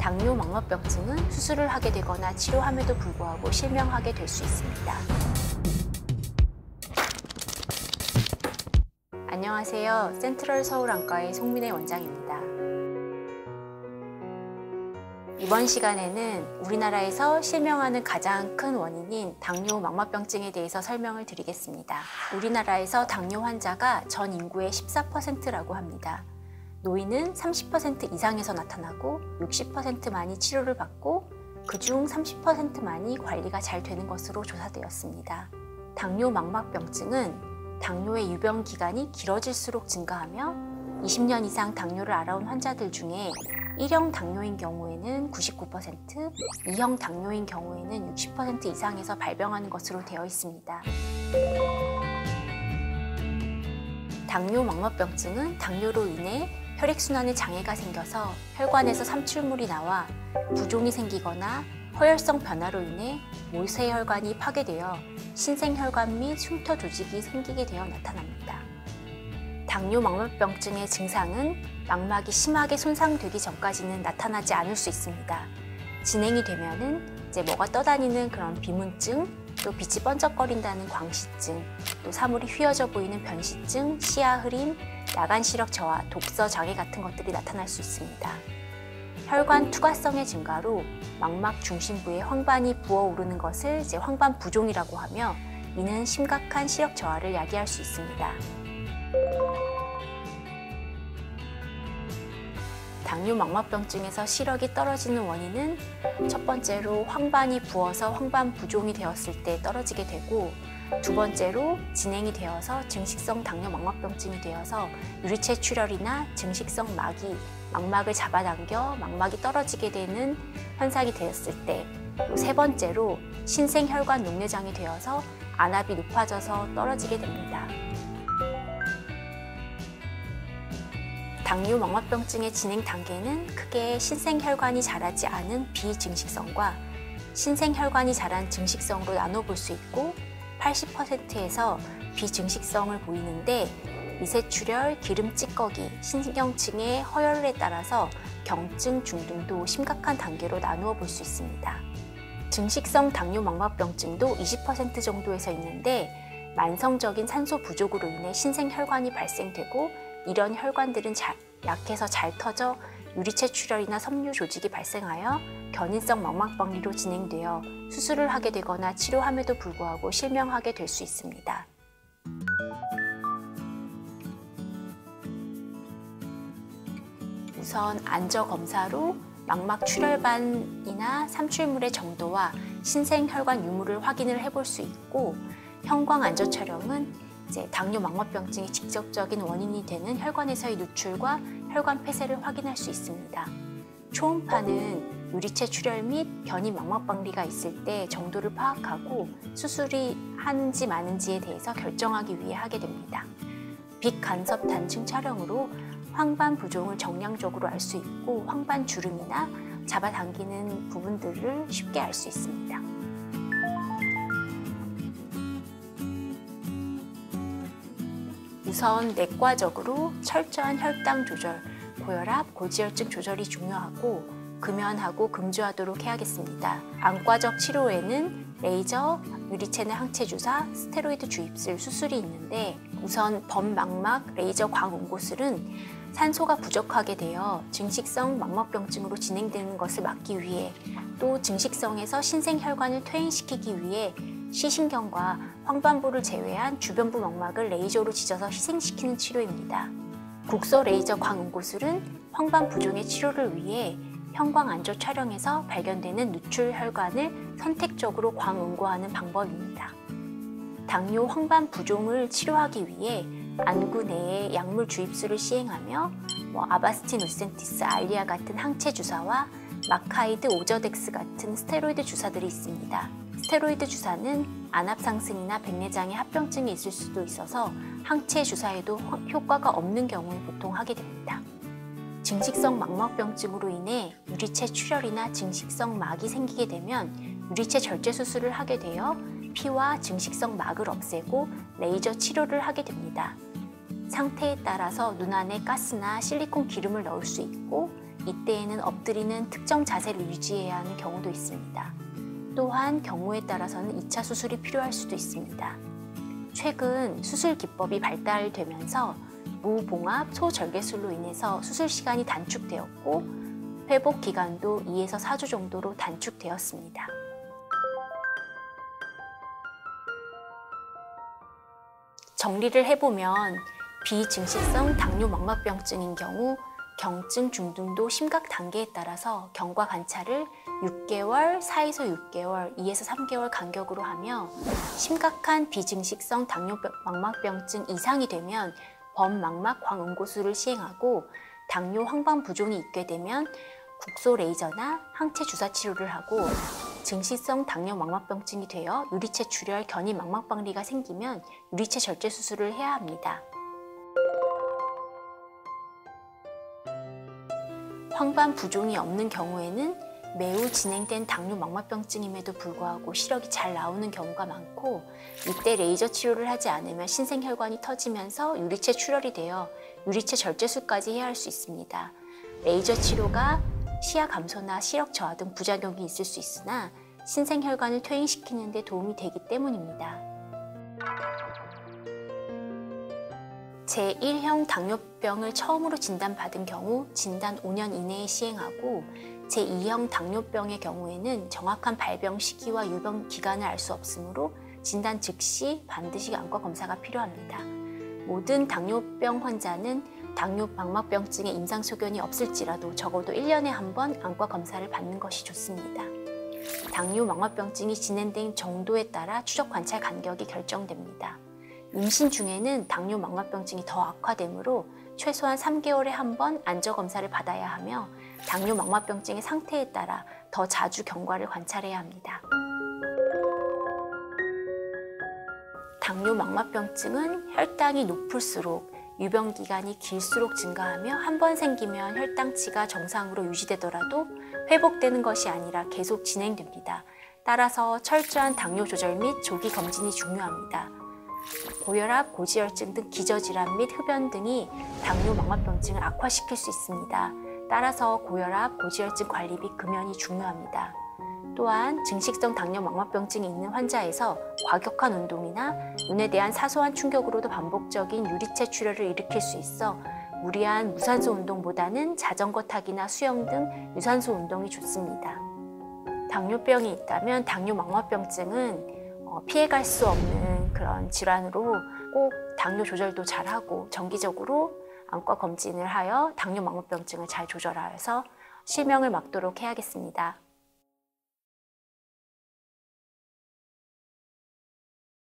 당뇨 망막병증은 수술을 하게 되거나 치료함에도 불구하고 실명하게 될 수 있습니다. 안녕하세요. 센트럴 서울안과의 송민혜 원장입니다. 이번 시간에는 우리나라에서 실명하는 가장 큰 원인인 당뇨 망막병증에 대해서 설명을 드리겠습니다. 우리나라에서 당뇨 환자가 전 인구의 14%라고 합니다. 노인은 30% 이상에서 나타나고 60%만이 치료를 받고 그중 30%만이 관리가 잘 되는 것으로 조사되었습니다. 당뇨 망막병증은 당뇨의 유병 기간이 길어질수록 증가하며 20년 이상 당뇨를 알아온 환자들 중에 1형 당뇨인 경우에는 99%, 2형 당뇨인 경우에는 60% 이상에서 발병하는 것으로 되어 있습니다. 당뇨 망막병증은 당뇨로 인해 혈액순환에 장애가 생겨서 혈관에서 삼출물이 나와 부종이 생기거나 허혈성 변화로 인해 모세혈관이 파괴되어 신생혈관 및 흉터 조직이 생기게 되어 나타납니다. 당뇨 망막병증의 증상은 망막이 심하게 손상되기 전까지는 나타나지 않을 수 있습니다. 진행이 되면은 뭐가 떠다니는 그런 비문증, 또 빛이 번쩍거린다는 광시증, 또 사물이 휘어져 보이는 변시증, 시야 흐림, 야간 시력 저하, 독서 장애 같은 것들이 나타날 수 있습니다. 혈관 투과성의 증가로 망막 중심부에 황반이 부어오르는 것을 황반 부종이라고 하며 이는 심각한 시력 저하를 야기할 수 있습니다. 당뇨 망막병증에서 시력이 떨어지는 원인은 첫 번째로 황반이 부어서 황반 부종이 되었을 때 떨어지게 되고, 두 번째로 진행이 되어서 증식성 당뇨 망막병증이 되어서 유리체 출혈이나 증식성 막이 망막을 잡아당겨 망막이 떨어지게 되는 현상이 되었을 때, 세 번째로 신생혈관 녹내장이 되어서 안압이 높아져서 떨어지게 됩니다. 당뇨 망막병증의 진행 단계는 크게 신생혈관이 자라지 않은 비증식성과 신생혈관이 자란 증식성으로 나눠볼 수 있고, 80%에서 비증식성을 보이는데 미세출혈, 기름 찌꺼기, 신경층의 허혈에 따라서 경증, 중등도 심각한 단계로 나누어 볼 수 있습니다. 증식성 당뇨 망막병증도 20% 정도에서 있는데 만성적인 산소 부족으로 인해 신생혈관이 발생되고 이런 혈관들은 약해서 잘 터져 유리체 출혈이나 섬유 조직이 발생하여 견인성 망막박리로 진행되어 수술을 하게 되거나 치료함에도 불구하고 실명하게 될 수 있습니다. 우선 안저 검사로 망막 출혈반이나 삼출물의 정도와 신생혈관 유무를 확인을 해볼 수 있고, 형광 안저 촬영은 당뇨 망막병증의 직접적인 원인이 되는 혈관에서의 누출과 혈관 폐쇄를 확인할 수 있습니다. 초음파는 유리체 출혈 및 견인 망막박리가 있을 때 정도를 파악하고 수술이 하는지 마는지에 대해서 결정하기 위해 하게 됩니다. 빛간섭 단층 촬영으로 황반 부종을 정량적으로 알 수 있고 황반 주름이나 잡아당기는 부분들을 쉽게 알 수 있습니다. 우선 내과적으로 철저한 혈당 조절, 고혈압, 고지혈증 조절이 중요하고 금연하고 금주하도록 해야겠습니다. 안과적 치료에는 레이저, 유리체내 항체 주사, 스테로이드 주입술 수술이 있는데, 우선 범망막 레이저 광응고술은 산소가 부족하게 되어 증식성 망막병증으로 진행되는 것을 막기 위해, 또 증식성에서 신생혈관을 퇴행시키기 위해 시신경과 황반부를 제외한 주변부 망막을 레이저로 지져서 희생시키는 치료입니다. 국소 레이저 광응고술은 황반 부종의 치료를 위해 형광 안저 촬영에서 발견되는 누출 혈관을 선택적으로 광응고하는 방법입니다. 당뇨 황반 부종을 치료하기 위해 안구 내에 약물 주입술을 시행하며 아바스틴, 루센티스, 알리아 같은 항체 주사와 마카이드, 오저덱스 같은 스테로이드 주사들이 있습니다. 스테로이드 주사는 안압 상승이나 백내장의 합병증이 있을 수도 있어서 항체 주사에도 효과가 없는 경우에 보통 하게 됩니다. 증식성 망막병증으로 인해 유리체 출혈이나 증식성 막이 생기게 되면 유리체 절제 수술을 하게 되어 피와 증식성 막을 없애고 레이저 치료를 하게 됩니다. 상태에 따라서 눈 안에 가스나 실리콘 기름을 넣을 수 있고 이때에는 엎드리는 특정 자세를 유지해야 하는 경우도 있습니다. 또한 경우에 따라서는 2차 수술이 필요할 수도 있습니다. 최근 수술 기법이 발달되면서 무봉합 소절개술로 인해서 수술 시간이 단축되었고 회복 기간도 2에서 4주 정도로 단축되었습니다. 정리를 해보면 비증식성 당뇨망막병증인 경우 경증 중등도 심각 단계에 따라서 경과 관찰을 6개월, 4에서 6개월, 2에서 3개월 간격으로 하며 심각한 비증식성 당뇨망막병증 이상이 되면 범망막 광응고술을 시행하고 당뇨 황반 부종이 있게 되면 국소 레이저나 항체 주사 치료를 하고 증식성 당뇨망막병증이 되어 유리체 출혈 견인 망막박리가 생기면 유리체 절제 수술을 해야 합니다. 황반 부종이 없는 경우에는 매우 진행된 당뇨망막병증임에도 불구하고 시력이 잘 나오는 경우가 많고 이때 레이저 치료를 하지 않으면 신생혈관이 터지면서 유리체 출혈이 되어 유리체 절제술까지 해야 할 수 있습니다. 레이저 치료가 시야 감소나 시력 저하 등 부작용이 있을 수 있으나 신생혈관을 퇴행시키는 데 도움이 되기 때문입니다. 제1형 당뇨병을 처음으로 진단받은 경우 진단 5년 이내에 시행하고 제2형 당뇨병의 경우에는 정확한 발병 시기와 유병 기간을 알 수 없으므로 진단 즉시 반드시 안과 검사가 필요합니다. 모든 당뇨병 환자는 당뇨망막병증의 임상소견이 없을지라도 적어도 1년에 한 번 안과 검사를 받는 것이 좋습니다. 당뇨망막병증이 진행된 정도에 따라 추적 관찰 간격이 결정됩니다. 임신 중에는 당뇨망막병증이 더 악화되므로 최소한 3개월에 한 번 안저검사를 받아야 하며 당뇨망막병증의 상태에 따라 더 자주 경과를 관찰해야 합니다. 당뇨망막병증은 혈당이 높을수록 유병기간이 길수록 증가하며 한 번 생기면 혈당치가 정상으로 유지되더라도 회복되는 것이 아니라 계속 진행됩니다. 따라서 철저한 당뇨 조절 및 조기 검진이 중요합니다. 고혈압, 고지혈증 등 기저질환 및 흡연 등이 당뇨망막병증을 악화시킬 수 있습니다. 따라서 고혈압, 고지혈증 관리 및 금연이 중요합니다. 또한 증식성 당뇨망막병증이 있는 환자에서 과격한 운동이나 눈에 대한 사소한 충격으로도 반복적인 유리체 출혈을 일으킬 수 있어 무리한 무산소 운동보다는 자전거 타기나 수영 등 유산소 운동이 좋습니다. 당뇨병이 있다면 당뇨망막병증은 피해갈 수 없는 그런 질환으로 꼭 당뇨 조절도 잘하고 정기적으로 안과 검진을 하여 당뇨망막병증을 잘 조절하여서 실명을 막도록 해야겠습니다.